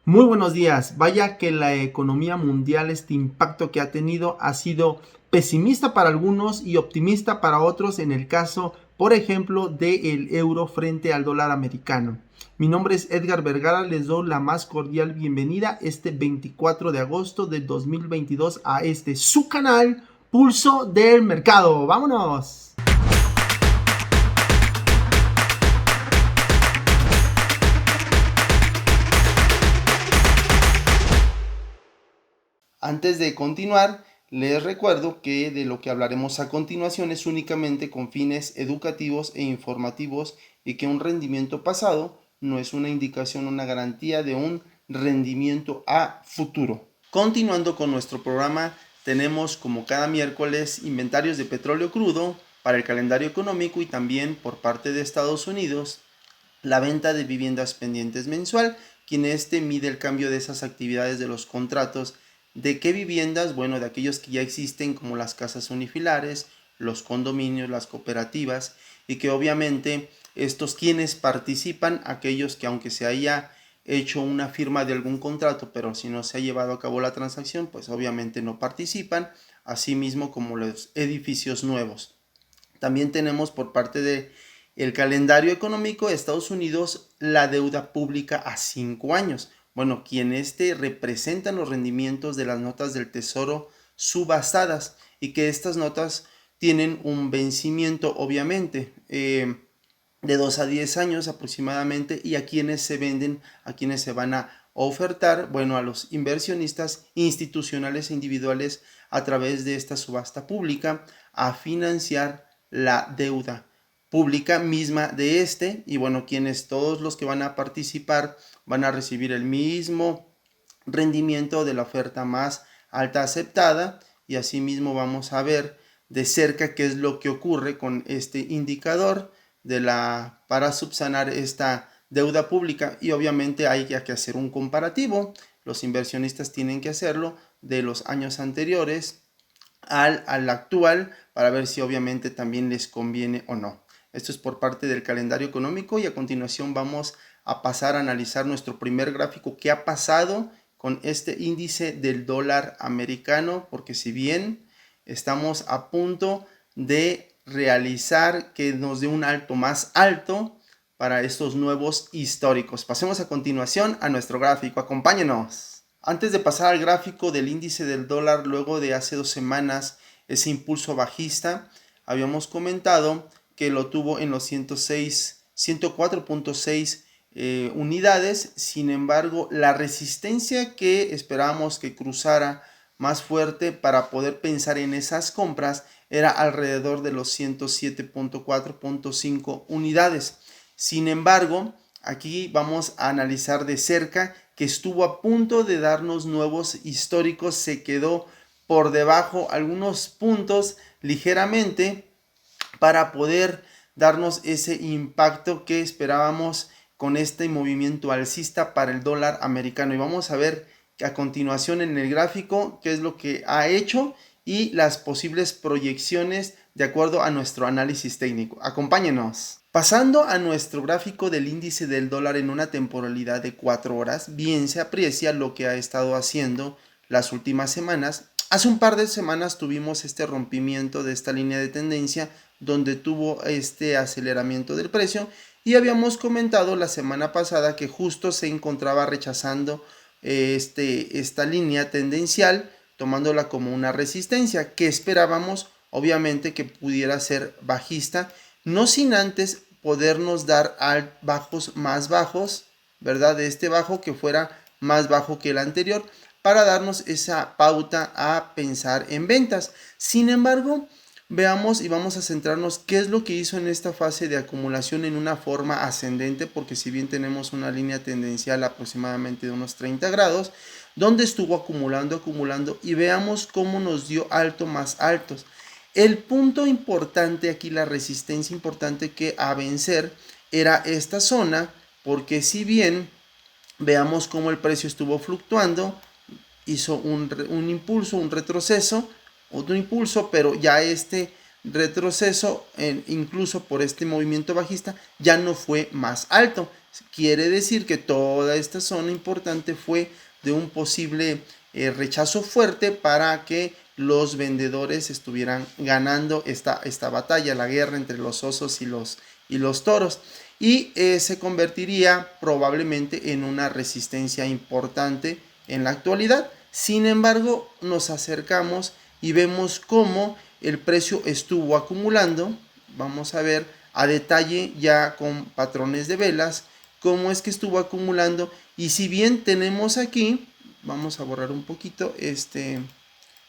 Muy buenos días. Vaya que la economía mundial, este impacto que ha tenido ha sido pesimista para algunos y optimista para otros en el caso, por ejemplo, del euro frente al dólar americano. Mi nombre es Edgar Vergara, les doy la más cordial bienvenida este 24 de agosto del 2022 a este su canal Pulso del Mercado. ¡Vámonos! Antes de continuar, les recuerdo que de lo que hablaremos a continuación es únicamente con fines educativos e informativos y que un rendimiento pasado no es una indicación, una garantía de un rendimiento a futuro. Continuando con nuestro programa, tenemos como cada miércoles inventarios de petróleo crudo para el calendario económico y también por parte de Estados Unidos la venta de viviendas pendientes mensual, quien mide el cambio de esas actividades de los contratos. ¿De qué viviendas? Bueno, de aquellos que ya existen como las casas unifilares, los condominios, las cooperativas, y que obviamente estos quienes participan, aquellos que aunque se haya hecho una firma de algún contrato, pero si no se ha llevado a cabo la transacción, pues obviamente no participan, asimismo como los edificios nuevos. También tenemos por parte de el calendario económico de Estados Unidos la deuda pública a 5 años. Bueno, quien representan los rendimientos de las notas del tesoro subastadas y que estas notas tienen un vencimiento obviamente de 2 a 10 años aproximadamente, y a quienes se venden, a quienes se van a ofertar, bueno, a los inversionistas institucionales e individuales a través de esta subasta pública a financiar la deuda pública misma de y bueno, quienes todos los que van a participar van a recibir el mismo rendimiento de la oferta más alta aceptada, y asimismo vamos a ver de cerca qué es lo que ocurre con este indicador para subsanar esta deuda pública, y obviamente hay que hacer un comparativo. Los inversionistas tienen que hacerlo de los años anteriores al actual para ver si obviamente también les conviene o no. Esto es por parte del calendario económico, y a continuación vamos a pasar a analizar nuestro primer gráfico. ¿Qué ha pasado con este índice del dólar americano? Porque si bien estamos a punto de realizar que nos dé un alto más alto para estos nuevos históricos. Pasemos a continuación a nuestro gráfico. Acompáñenos. Antes de pasar al gráfico del índice del dólar, luego de hace 2 semanas ese impulso bajista, habíamos comentado que lo tuvo en los 104.6 unidades. Sin embargo, la resistencia que esperábamos que cruzara más fuerte para poder pensar en esas compras era alrededor de los 107.4.5 unidades. Sin embargo, aquí vamos a analizar de cerca que estuvo a punto de darnos nuevos históricos, se quedó por debajo algunos puntos ligeramente para poder darnos ese impacto que esperábamos con este movimiento alcista para el dólar americano. Y vamos a ver a continuación en el gráfico qué es lo que ha hecho y las posibles proyecciones de acuerdo a nuestro análisis técnico. Acompáñenos. Pasando a nuestro gráfico del índice del dólar en una temporalidad de 4 horas, bien se aprecia lo que ha estado haciendo las últimas semanas. Hace un par de semanas tuvimos este rompimiento de esta línea de tendencia donde tuvo este aceleramiento del precio, y habíamos comentado la semana pasada que justo se encontraba rechazando esta línea tendencial, tomándola como una resistencia que esperábamos obviamente que pudiera ser bajista, no sin antes podernos dar bajos más bajos, ¿verdad? De este bajo que fuera más bajo que el anterior, para darnos esa pauta a pensar en ventas. Sin embargo, veamos y vamos a centrarnos qué es lo que hizo en esta fase de acumulación en una forma ascendente, porque si bien tenemos una línea tendencial aproximadamente de unos 30 grados, donde estuvo acumulando, y veamos cómo nos dio alto más altos. El punto importante aquí, la resistencia importante que a vencer era esta zona, porque si bien veamos cómo el precio estuvo fluctuando, hizo un impulso, un retroceso, otro impulso, pero ya retroceso, incluso por este movimiento bajista, ya no fue más alto. Quiere decir que toda esta zona importante fue de un posible rechazo fuerte para que los vendedores estuvieran ganando esta batalla, la guerra entre los osos y los toros, y se convertiría probablemente en una resistencia importante en la actualidad. Sin embargo, nos acercamos y vemos cómo el precio estuvo acumulando. Vamos a ver a detalle ya con patrones de velas cómo es que estuvo acumulando, y si bien tenemos aquí, vamos a borrar un poquito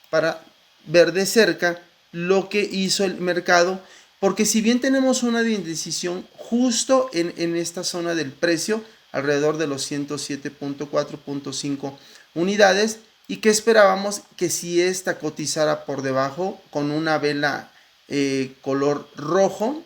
para ver de cerca lo que hizo el mercado, porque si bien tenemos una indecisión justo en esta zona del precio, alrededor de los 107.4.5 unidades, y que esperábamos que si esta cotizara por debajo con una vela color rojo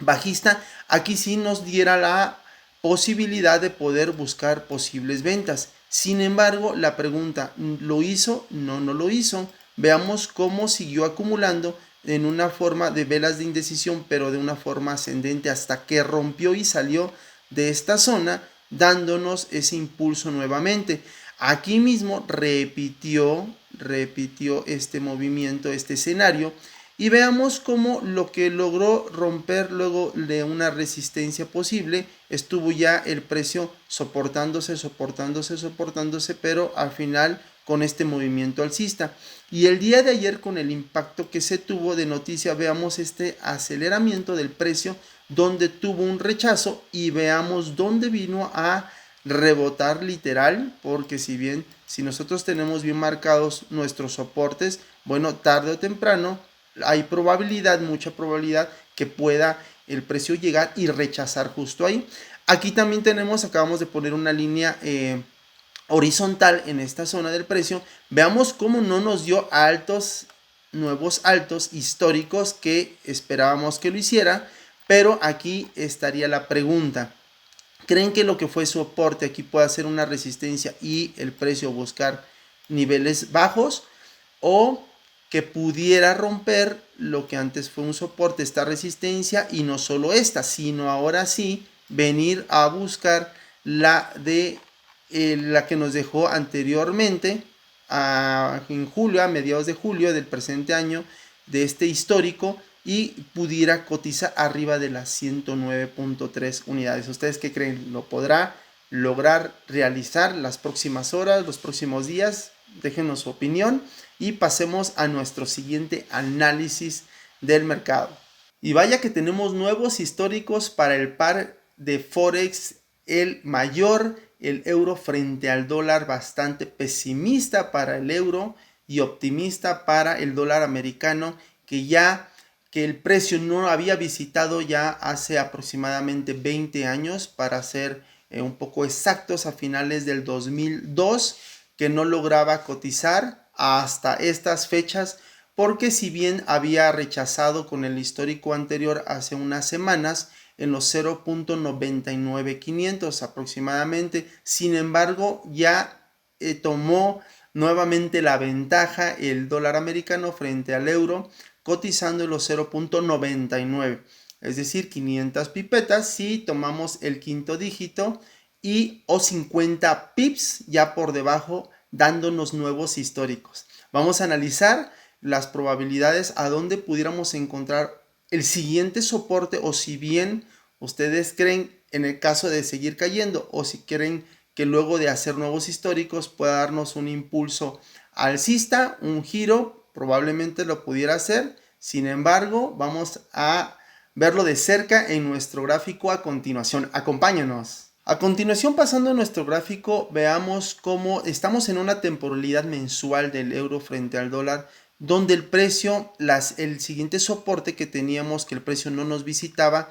bajista, aquí sí nos diera la posibilidad de poder buscar posibles ventas. Sin embargo, la pregunta, ¿lo hizo? No, no lo hizo. Veamos cómo siguió acumulando en una forma de velas de indecisión, pero de una forma ascendente hasta que rompió y salió de esta zona, dándonos ese impulso nuevamente. Aquí mismo repitió este movimiento, este escenario, y veamos cómo lo que logró romper luego de una resistencia posible, estuvo ya el precio soportándose, pero al final con este movimiento alcista. Y el día de ayer, con el impacto que se tuvo de noticia, veamos este aceleramiento del precio donde tuvo un rechazo, y veamos dónde vino a rebotar literal, porque si nosotros tenemos bien marcados nuestros soportes, bueno, tarde o temprano hay probabilidad, mucha probabilidad, que pueda el precio llegar y rechazar justo ahí. Aquí también acabamos de poner una línea horizontal en esta zona del precio. Veamos cómo no nos dio nuevos altos históricos que esperábamos que lo hiciera, pero aquí estaría la pregunta. ¿Creen que lo que fue soporte aquí pueda ser una resistencia y el precio buscar niveles bajos, o que pudiera romper lo que antes fue un soporte, esta resistencia, y no solo esta, sino ahora sí venir a buscar la que nos dejó anteriormente en julio, a mediados de julio del presente año, de este histórico, y pudiera cotizar arriba de las 109.3 unidades. ¿Ustedes qué creen? ¿Lo podrá lograr realizar las próximas horas, los próximos días? Déjenos su opinión y pasemos a nuestro siguiente análisis del mercado. Y vaya que tenemos nuevos históricos para el par de Forex, el mayor, el euro frente al dólar, bastante pesimista para el euro y optimista para el dólar americano, que el precio no había visitado ya hace aproximadamente 20 años, para ser un poco exactos, a finales del 2002, que no lograba cotizar hasta estas fechas, porque si bien había rechazado con el histórico anterior hace unas semanas en los 0.99500 aproximadamente, sin embargo ya tomó nuevamente la ventaja el dólar americano frente al euro, cotizando en los 0.99, es decir, 500 pipetas si tomamos el quinto dígito, o 50 pips ya por debajo, dándonos nuevos históricos. Vamos a analizar las probabilidades a dónde pudiéramos encontrar el siguiente soporte, o si bien ustedes creen, en el caso de seguir cayendo, o si creen que luego de hacer nuevos históricos pueda darnos un impulso alcista, un giro, probablemente lo pudiera hacer. Sin embargo, vamos a verlo de cerca en nuestro gráfico a continuación. Acompáñanos. A continuación, pasando a nuestro gráfico, veamos cómo estamos en una temporalidad mensual del euro frente al dólar, donde el precio, el siguiente soporte que teníamos, que el precio no nos visitaba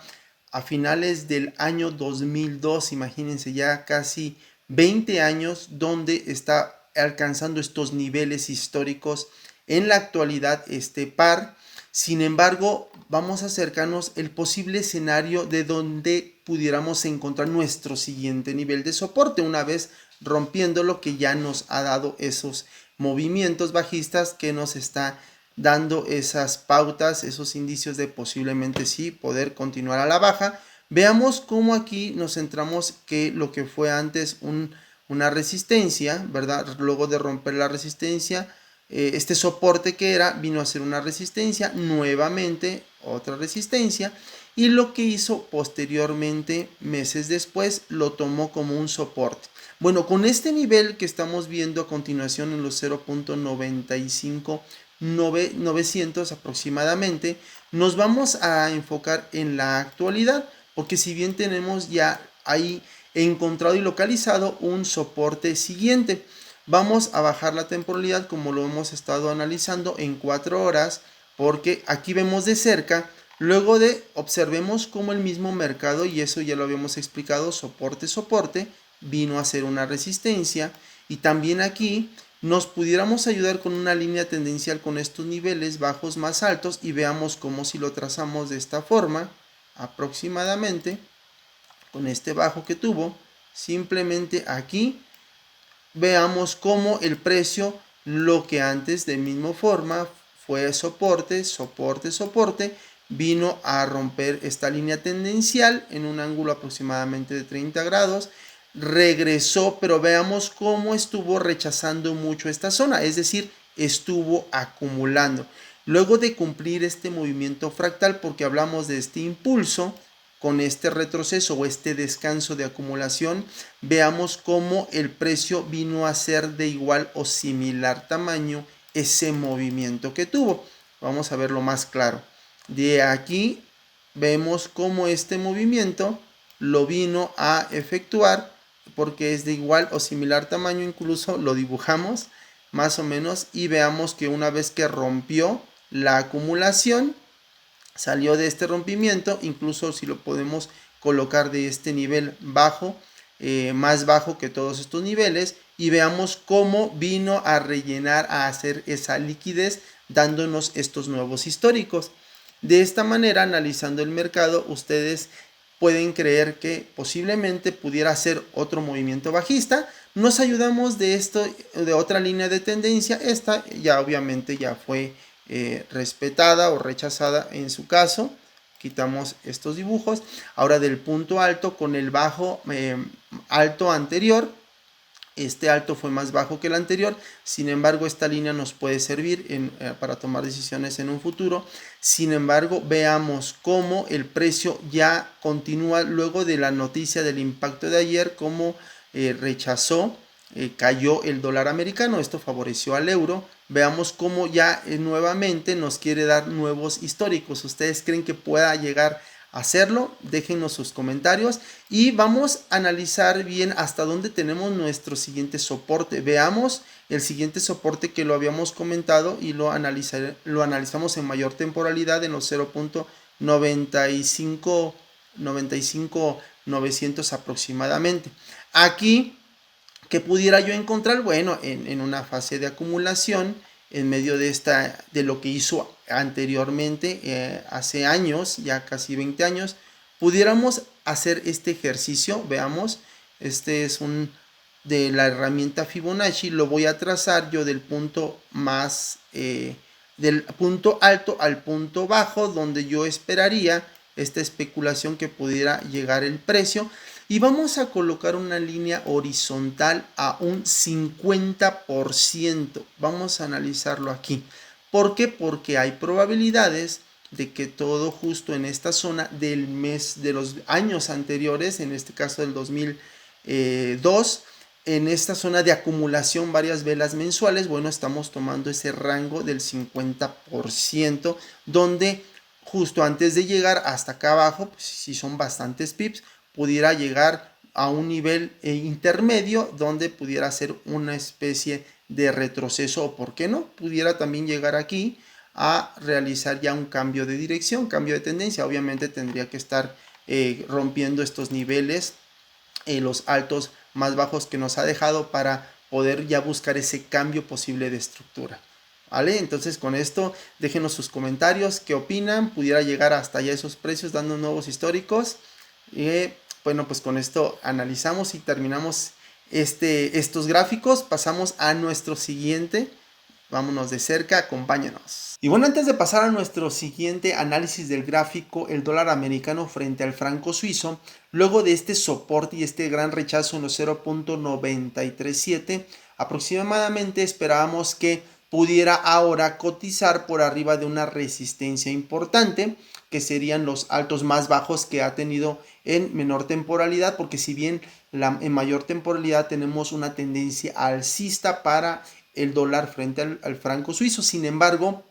a finales del año 2002, imagínense, ya casi 20 años, donde está alcanzando estos niveles históricos en la actualidad este par. Sin embargo, vamos a acercarnos el posible escenario de donde pudiéramos encontrar nuestro siguiente nivel de soporte, una vez rompiendo lo que ya nos ha dado esos movimientos bajistas que nos está dando esas pautas, esos indicios de posiblemente sí poder continuar a la baja. Veamos cómo aquí nos centramos que lo que fue antes una resistencia, ¿verdad? Luego de romper la resistencia, este soporte que era vino a ser una resistencia, nuevamente otra resistencia, y lo que hizo posteriormente, meses después, lo tomó como un soporte. Bueno, con este nivel que estamos viendo a continuación en los 0.95900 aproximadamente, nos vamos a enfocar en la actualidad, porque si bien tenemos ya ahí encontrado y localizado un soporte siguiente, vamos a bajar la temporalidad como lo hemos estado analizando en 4 horas, porque aquí vemos de cerca. Luego de observemos cómo el mismo mercado, y eso ya lo habíamos explicado, soporte, vino a ser una resistencia, y también aquí nos pudiéramos ayudar con una línea tendencial con estos niveles bajos más altos, y veamos cómo si lo trazamos de esta forma, aproximadamente, con este bajo que tuvo, simplemente aquí veamos cómo el precio, lo que antes de misma forma fue soporte, vino a romper esta línea tendencial en un ángulo aproximadamente de 30 grados, regresó, pero veamos cómo estuvo rechazando mucho esta zona, es decir, estuvo acumulando. Luego de cumplir este movimiento fractal, porque hablamos de este impulso, con este retroceso o este descanso de acumulación, veamos cómo el precio vino a ser de igual o similar tamaño ese movimiento que tuvo. Vamos a verlo más claro. De aquí vemos cómo este movimiento lo vino a efectuar, porque es de igual o similar tamaño, incluso lo dibujamos más o menos, y veamos que una vez que rompió la acumulación, salió de este rompimiento, incluso si lo podemos colocar de este nivel bajo, más bajo que todos estos niveles, y veamos cómo vino a rellenar, a hacer esa liquidez, dándonos estos nuevos históricos. De esta manera, analizando el mercado, ustedes pueden creer que posiblemente pudiera ser otro movimiento bajista. Nos ayudamos de esto, de otra línea de tendencia. Esta ya obviamente ya fue respetada o rechazada en su caso. Quitamos estos dibujos. Ahora del punto alto con el bajo alto anterior. Este alto fue más bajo que el anterior, sin embargo esta línea nos puede servir para tomar decisiones en un futuro. Sin embargo, veamos cómo el precio ya continúa luego de la noticia del impacto de ayer, cómo rechazó, cayó el dólar americano, esto favoreció al euro. Veamos cómo ya nuevamente nos quiere dar nuevos históricos. ¿Ustedes creen que pueda llegar hacerlo? Déjenos sus comentarios y vamos a analizar bien hasta dónde tenemos nuestro siguiente soporte. Veamos el siguiente soporte que lo habíamos comentado y lo analizamos en mayor temporalidad en los 0.95900 aproximadamente. Aquí, ¿qué pudiera yo encontrar? Bueno, en una fase de acumulación, en medio de lo que hizo anteriormente, hace años, ya casi 20 años, pudiéramos hacer este ejercicio. Veamos, este es de la herramienta Fibonacci. Lo voy a trazar yo del punto del punto alto al punto bajo, donde yo esperaría esta especulación que pudiera llegar el precio. Y vamos a colocar una línea horizontal a un 50%. Vamos a analizarlo aquí. ¿Por qué? Porque hay probabilidades de que todo justo en esta zona del mes de los años anteriores, en este caso del 2002, en esta zona de acumulación varias velas mensuales, bueno, estamos tomando ese rango del 50%, donde justo antes de llegar hasta acá abajo, pues si son bastantes pips, pudiera llegar a un nivel intermedio donde pudiera ser una especie de retroceso, o por qué no, pudiera también llegar aquí a realizar ya un cambio de dirección, cambio de tendencia. Obviamente tendría que estar rompiendo estos niveles, los altos más bajos que nos ha dejado, para poder ya buscar ese cambio posible de estructura. ¿Vale? Entonces con esto déjenos sus comentarios, qué opinan, pudiera llegar hasta allá esos precios dando nuevos históricos. Bueno, pues con esto analizamos y terminamos estos gráficos. Pasamos a nuestro siguiente vámonos de cerca, acompáñanos. Y bueno, antes de pasar a nuestro siguiente análisis del gráfico, el dólar americano frente al franco suizo, luego de este soporte y este gran rechazo en los 0.937, aproximadamente esperábamos que pudiera ahora cotizar por arriba de una resistencia importante, que serían los altos más bajos que ha tenido en menor temporalidad, porque si bien en mayor temporalidad tenemos una tendencia alcista para el dólar frente al franco suizo. Sin embargo,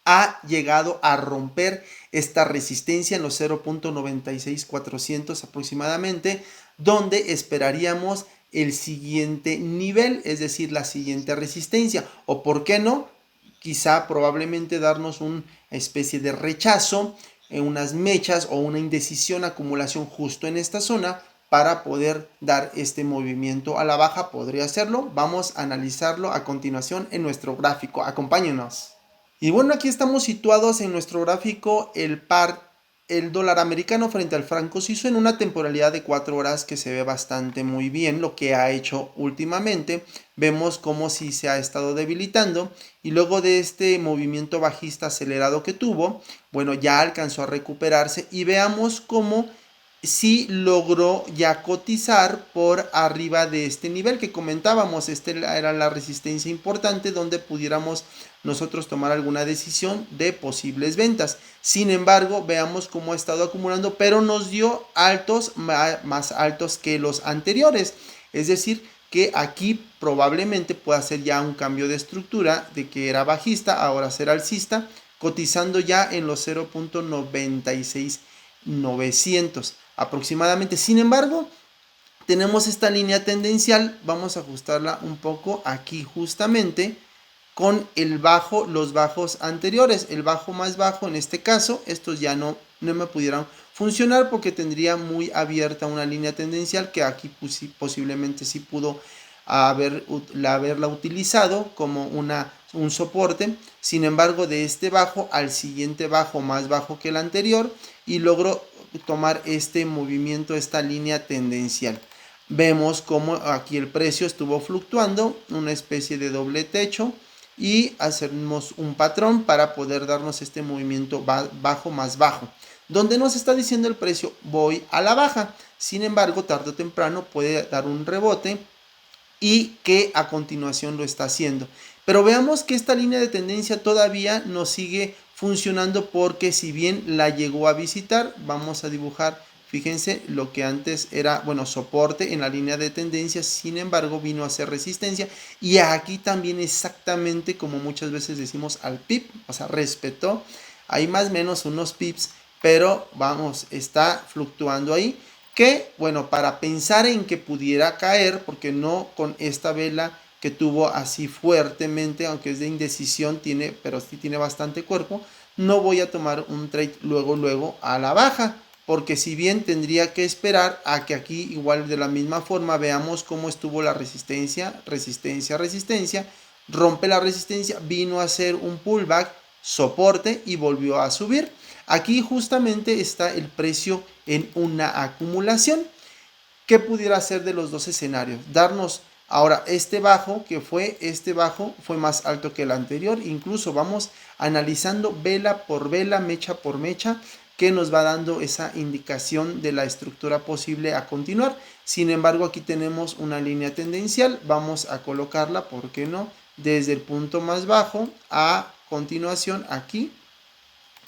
ha llegado a romper esta resistencia en los 0.96400 aproximadamente, donde esperaríamos el siguiente nivel, es decir, la siguiente resistencia, o por qué no, quizá probablemente darnos una especie de rechazo, unas mechas o una indecisión, acumulación justo en esta zona para poder dar este movimiento a la baja. Podría hacerlo. Vamos a analizarlo a continuación en nuestro gráfico. Acompáñenos. Y bueno, aquí estamos situados en nuestro gráfico el dólar americano frente al franco suizo en una temporalidad de 4 horas que se ve bastante muy bien lo que ha hecho últimamente. Vemos como si se ha estado debilitando y luego de este movimiento bajista acelerado que tuvo, bueno, ya alcanzó a recuperarse y veamos cómo sí logró ya cotizar por arriba de este nivel que comentábamos. Era la resistencia importante donde pudiéramos nosotros tomar alguna decisión de posibles ventas. Sin embargo, veamos cómo ha estado acumulando, pero nos dio altos más altos que los anteriores. Es decir, que aquí probablemente pueda ser ya un cambio de estructura, de que era bajista, ahora será alcista, cotizando ya en los 0.96900 aproximadamente. Sin embargo, tenemos esta línea tendencial, vamos a ajustarla un poco aquí justamente con el bajo, los bajos anteriores, el bajo más bajo en este caso, estos ya no me pudieran funcionar porque tendría muy abierta una línea tendencial que aquí posiblemente sí pudo haberla utilizado como un soporte. Sin embargo, de este bajo al siguiente bajo más bajo que el anterior y logró tomar este movimiento, esta línea tendencial. Vemos como aquí el precio estuvo fluctuando, una especie de doble techo, y hacemos un patrón para poder darnos este movimiento bajo más bajo, donde nos está diciendo el precio voy a la baja. Sin embargo, tarde o temprano puede dar un rebote y que a continuación lo está haciendo. Pero veamos que esta línea de tendencia todavía nos sigue funcionando porque si bien la llegó a visitar, vamos a dibujar, fíjense, lo que antes era, bueno, soporte en la línea de tendencia, sin embargo vino a ser resistencia y aquí también exactamente como muchas veces decimos al pip, o sea, respetó, hay más o menos unos pips, pero vamos, está fluctuando ahí. Que, bueno, para pensar en que pudiera caer, porque no con esta vela que tuvo así fuertemente, aunque es de indecisión, pero sí tiene bastante cuerpo, no voy a tomar un trade luego a la baja, porque si bien tendría que esperar a que aquí igual de la misma forma veamos cómo estuvo la resistencia, rompe la resistencia, vino a hacer un pullback, soporte y volvió a subir. Aquí justamente está el precio en una acumulación. ¿Qué pudiera hacer de los dos escenarios? Darnos ahora este bajo fue más alto que el anterior. Incluso vamos analizando vela por vela, mecha por mecha, que nos va dando esa indicación de la estructura posible a continuar. Sin embargo, aquí tenemos una línea tendencial. Vamos a colocarla, ¿por qué no? Desde el punto más bajo a continuación aquí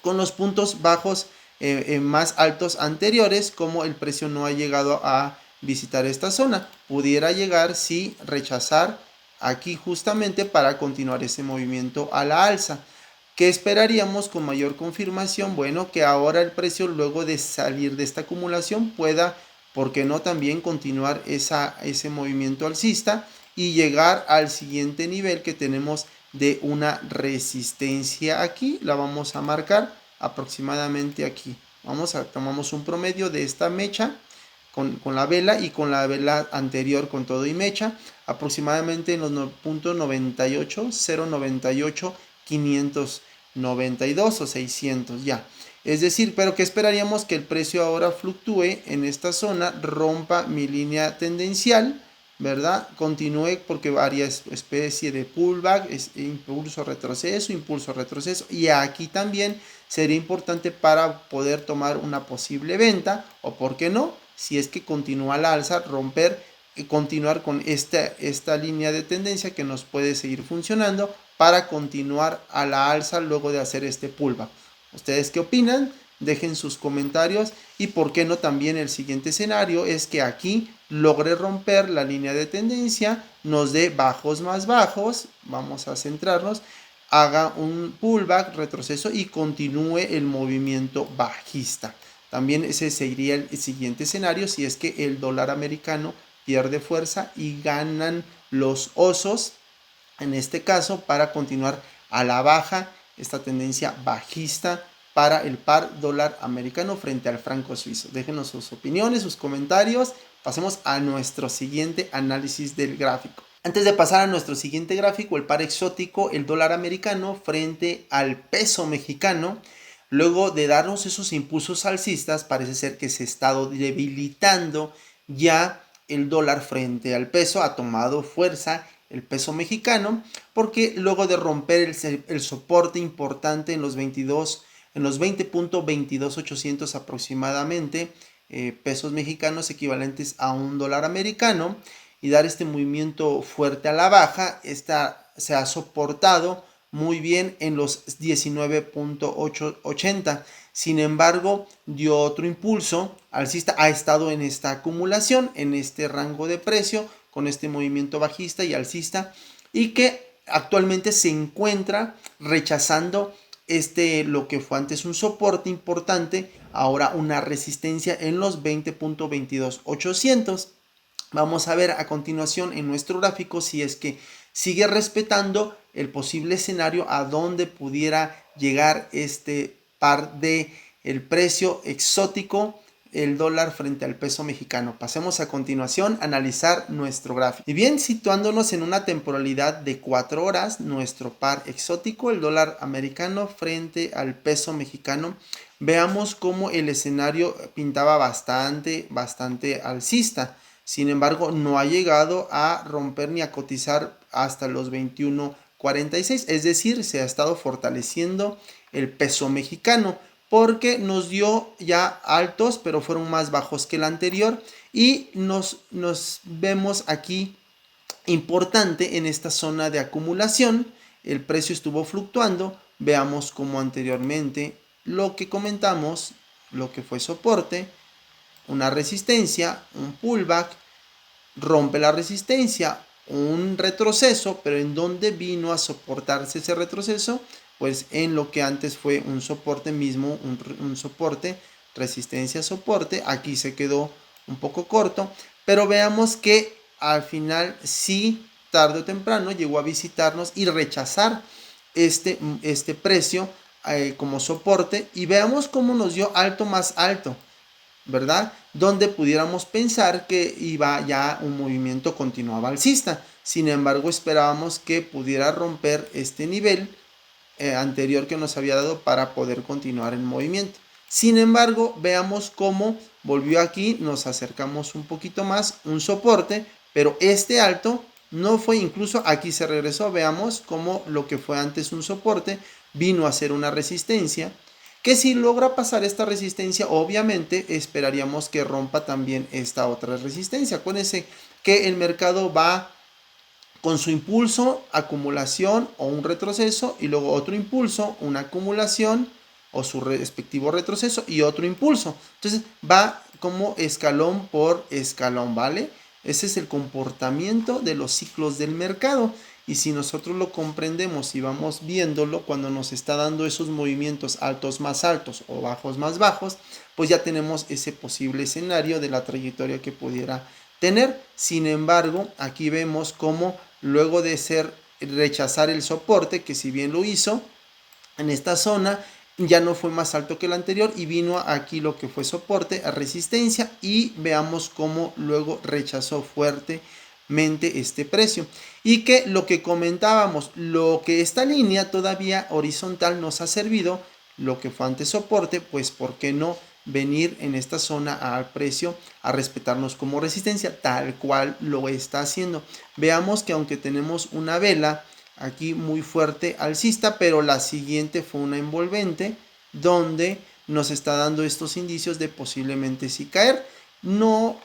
con los puntos bajos más altos anteriores, como el precio no ha llegado a visitar esta zona. Pudiera llegar, sí, rechazar aquí justamente para continuar ese movimiento a la alza. ¿Qué esperaríamos con mayor confirmación? Bueno, que ahora el precio luego de salir de esta acumulación pueda, ¿por qué no también continuar ese movimiento alcista y llegar al siguiente nivel que tenemos de una resistencia aquí? La vamos a marcar aproximadamente aquí. Tomamos un promedio de esta mecha con la vela y con la vela anterior con todo y mecha, aproximadamente en los 0.98, 0.98, 592 o 600 ya. Es decir, pero que esperaríamos que el precio ahora fluctúe en esta zona, rompa mi línea tendencial, ¿verdad? Continúe porque varias especies de pullback, es impulso, retroceso, y aquí también sería importante para poder tomar una posible venta, o por qué no, si es que continúa al alza, romper y continuar con esta línea de tendencia que nos puede seguir funcionando para continuar a la alza luego de hacer este pullback. ¿Ustedes qué opinan? Dejen sus comentarios y por qué no también el siguiente escenario es que aquí logre romper la línea de tendencia, nos dé bajos más bajos, vamos a centrarnos, haga un pullback, retroceso y continúe el movimiento bajista. También ese sería el siguiente escenario si es que el dólar americano pierde fuerza y ganan los osos, en este caso, para continuar a la baja esta tendencia bajista para el par dólar americano frente al franco suizo. Déjenos sus opiniones, sus comentarios. Pasemos a nuestro siguiente análisis del gráfico. Antes de pasar a nuestro siguiente gráfico, el par exótico, el dólar americano frente al peso mexicano, luego de darnos esos impulsos alcistas, parece ser que se ha estado debilitando ya el dólar frente al peso, ha tomado fuerza el peso mexicano, porque luego de romper el soporte importante en los 20.22800 aproximadamente pesos mexicanos equivalentes a un dólar americano, y dar este movimiento fuerte a la baja, se ha soportado muy bien en los 19.880. Sin embargo, dio otro impulso alcista, ha estado en esta acumulación, en este rango de precio, con este movimiento bajista y alcista, y que actualmente se encuentra rechazando lo que fue antes un soporte importante, ahora una resistencia en los 20.22800. Vamos a ver a continuación en nuestro gráfico si es que sigue respetando el posible escenario a donde pudiera llegar este par de el precio exótico, el dólar frente al peso mexicano. Pasemos a continuación a analizar nuestro gráfico. Y bien, situándonos en una temporalidad de 4 horas, nuestro par exótico, el dólar americano frente al peso mexicano, veamos cómo el escenario pintaba bastante alcista. Sin embargo, no ha llegado a romper ni a cotizar hasta los 21.46, es decir, se ha estado fortaleciendo el peso mexicano porque nos dio ya altos, pero fueron más bajos que el anterior, y nos vemos aquí importante en esta zona de acumulación. El precio estuvo fluctuando, veamos como anteriormente lo que comentamos, lo que fue soporte, una resistencia, un pullback, rompe la resistencia, un retroceso, pero ¿en dónde vino a soportarse ese retroceso? Pues en lo que antes fue un soporte mismo, un soporte, resistencia, soporte. Aquí se quedó un poco corto, pero veamos que al final sí, tarde o temprano, llegó a visitarnos y rechazar este precio como soporte, y veamos cómo nos dio alto más alto, ¿verdad? Donde pudiéramos pensar que iba ya un movimiento continuado alcista. Sin embargo, esperábamos que pudiera romper este nivel anterior que nos había dado para poder continuar el movimiento. Sin embargo, veamos cómo volvió aquí, nos acercamos un poquito más, un soporte, pero este alto no fue, incluso aquí se regresó, veamos cómo lo que fue antes un soporte vino a ser una resistencia, que si logra pasar esta resistencia, obviamente esperaríamos que rompa también esta otra resistencia. Acuérdense que el mercado va con su impulso, acumulación o un retroceso, y luego otro impulso, una acumulación o su respectivo retroceso y otro impulso. Entonces va como escalón por escalón, ¿vale? Ese es el comportamiento de los ciclos del mercado. Y si nosotros lo comprendemos y vamos viéndolo cuando nos está dando esos movimientos altos más altos o bajos más bajos, pues ya tenemos ese posible escenario de la trayectoria que pudiera tener. Sin embargo, aquí vemos cómo luego de rechazar el soporte, que si bien lo hizo en esta zona, ya no fue más alto que el anterior y vino aquí lo que fue soporte a resistencia, y veamos cómo luego rechazó fuertemente este precio, y que lo que comentábamos, lo que esta línea todavía horizontal nos ha servido, lo que fue antes soporte, pues por qué no venir en esta zona al precio a respetarnos como resistencia, tal cual lo está haciendo. Veamos que aunque tenemos una vela aquí muy fuerte alcista, pero la siguiente fue una envolvente donde nos está dando estos indicios de posiblemente sí caer. No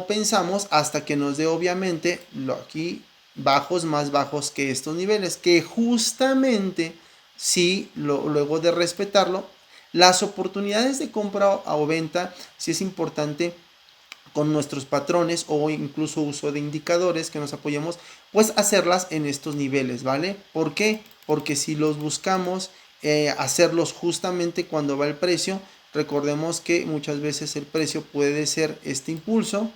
pensamos hasta que nos dé obviamente aquí bajos más bajos que estos niveles, que justamente si luego de respetarlo, las oportunidades de compra o venta, si es importante con nuestros patrones o incluso uso de indicadores que nos apoyemos, pues hacerlas en estos niveles, ¿vale? ¿Por qué? Porque si los buscamos hacerlos justamente cuando va el precio, recordemos que muchas veces el precio puede ser este impulso,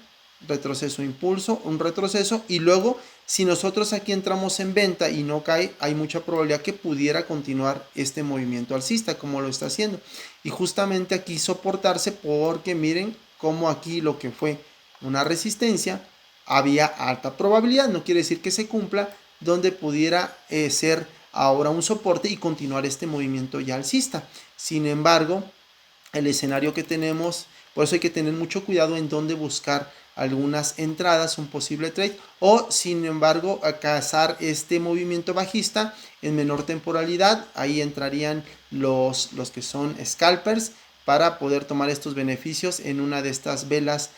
retroceso, impulso, un retroceso y luego si nosotros aquí entramos en venta y no cae, hay mucha probabilidad que pudiera continuar este movimiento alcista como lo está haciendo. Y justamente aquí soportarse porque miren cómo aquí lo que fue una resistencia había alta probabilidad, no quiere decir que se cumpla, donde pudiera ser ahora un soporte y continuar este movimiento ya alcista. Sin embargo, el escenario que tenemos, por eso hay que tener mucho cuidado en dónde buscar algunas entradas, un posible trade, o sin embargo a cazar este movimiento bajista en menor temporalidad. Ahí entrarían los que son scalpers para poder tomar estos beneficios en una de estas velas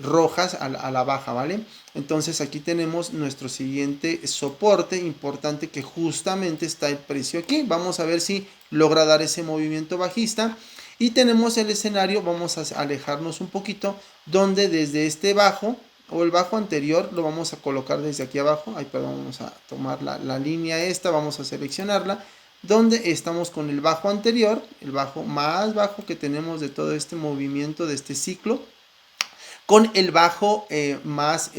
rojas a la baja, ¿vale? Entonces aquí tenemos nuestro siguiente soporte importante, que justamente está el precio aquí. Vamos a ver si logra dar ese movimiento bajista. Y tenemos el escenario, vamos a alejarnos un poquito, donde desde este bajo o el bajo anterior lo vamos a colocar desde aquí abajo. Ay, perdón, vamos a tomar la línea esta, vamos a seleccionarla, donde estamos con el bajo anterior, el bajo más bajo que tenemos de todo este movimiento, de este ciclo, con el bajo más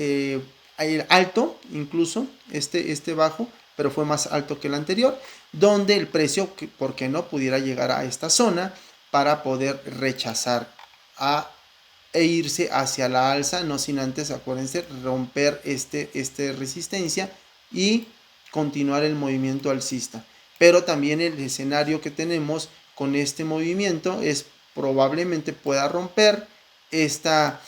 alto, incluso este bajo, pero fue más alto que el anterior, donde el precio, ¿por qué no?, pudiera llegar a esta zona para poder rechazar e irse hacia la alza, no sin antes, acuérdense, romper este resistencia y continuar el movimiento alcista. Pero también el escenario que tenemos con este movimiento es probablemente pueda romper esta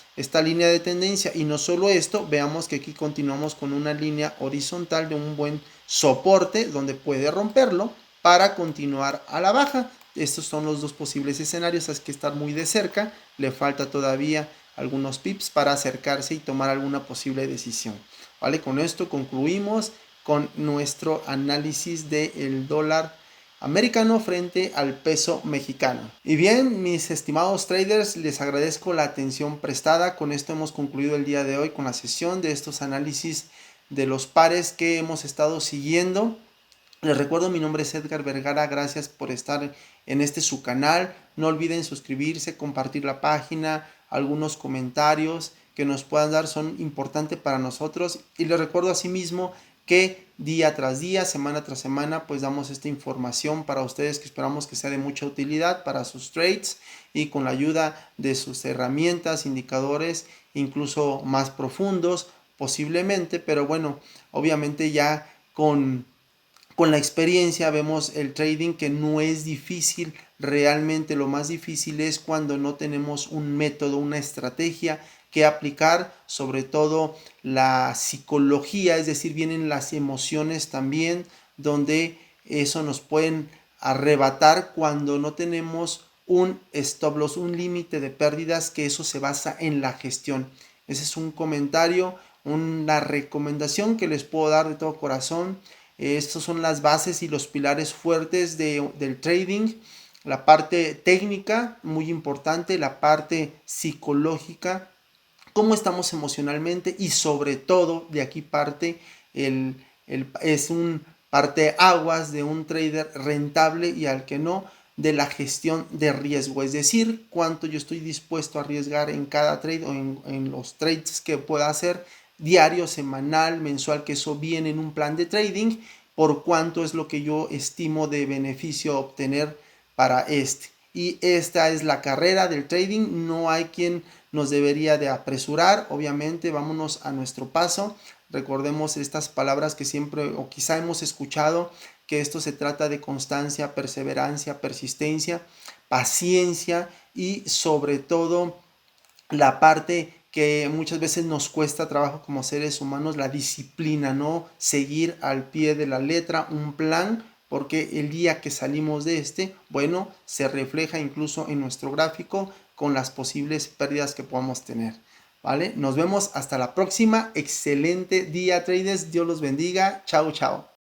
línea de tendencia. Y no solo esto, veamos que aquí continuamos con una línea horizontal de un buen soporte donde puede romperlo para continuar a la baja. Estos son los dos posibles escenarios, hay que estar muy de cerca, le falta todavía algunos pips para acercarse y tomar alguna posible decisión. ¿Vale? Con esto concluimos con nuestro análisis del dólar americano frente al peso mexicano. Y bien, mis estimados traders, les agradezco la atención prestada. Con esto hemos concluido el día de hoy con la sesión de estos análisis de los pares que hemos estado siguiendo. Les recuerdo, mi nombre es Edgar Vergara, gracias por estar en su canal. No olviden suscribirse, compartir la página, algunos comentarios que nos puedan dar son importantes para nosotros. Y les recuerdo asimismo que día tras día, semana tras semana, pues damos esta información para ustedes que esperamos que sea de mucha utilidad para sus trades y con la ayuda de sus herramientas, indicadores, incluso más profundos posiblemente, pero bueno, obviamente ya con la experiencia vemos el trading que no es difícil, realmente lo más difícil es cuando no tenemos un método, una estrategia que aplicar, sobre todo la psicología, es decir, vienen las emociones también, donde eso nos pueden arrebatar cuando no tenemos un stop loss, un límite de pérdidas, que eso se basa en la gestión. Ese es un comentario, una recomendación que les puedo dar de todo corazón. Estos son las bases y los pilares fuertes del trading. La parte técnica, muy importante, la parte psicológica, cómo estamos emocionalmente y sobre todo de aquí parte es un parte aguas de un trader rentable y al que no, de la gestión de riesgo, es decir, cuánto yo estoy dispuesto a arriesgar en cada trade o en los trades que pueda hacer diario, semanal, mensual, que eso viene en un plan de trading, por cuánto es lo que yo estimo de beneficio obtener para y esta es la carrera del trading, no hay quien nos debería de apresurar, obviamente vámonos a nuestro paso, recordemos estas palabras que siempre o quizá hemos escuchado, que esto se trata de constancia, perseverancia, persistencia, paciencia, y sobre todo la parte que muchas veces nos cuesta trabajo como seres humanos, la disciplina, ¿no? Seguir al pie de la letra un plan, porque el día que salimos de bueno, se refleja incluso en nuestro gráfico con las posibles pérdidas que podamos tener. ¿Vale? Nos vemos hasta la próxima. Excelente día, traders. Dios los bendiga. Chao, chao.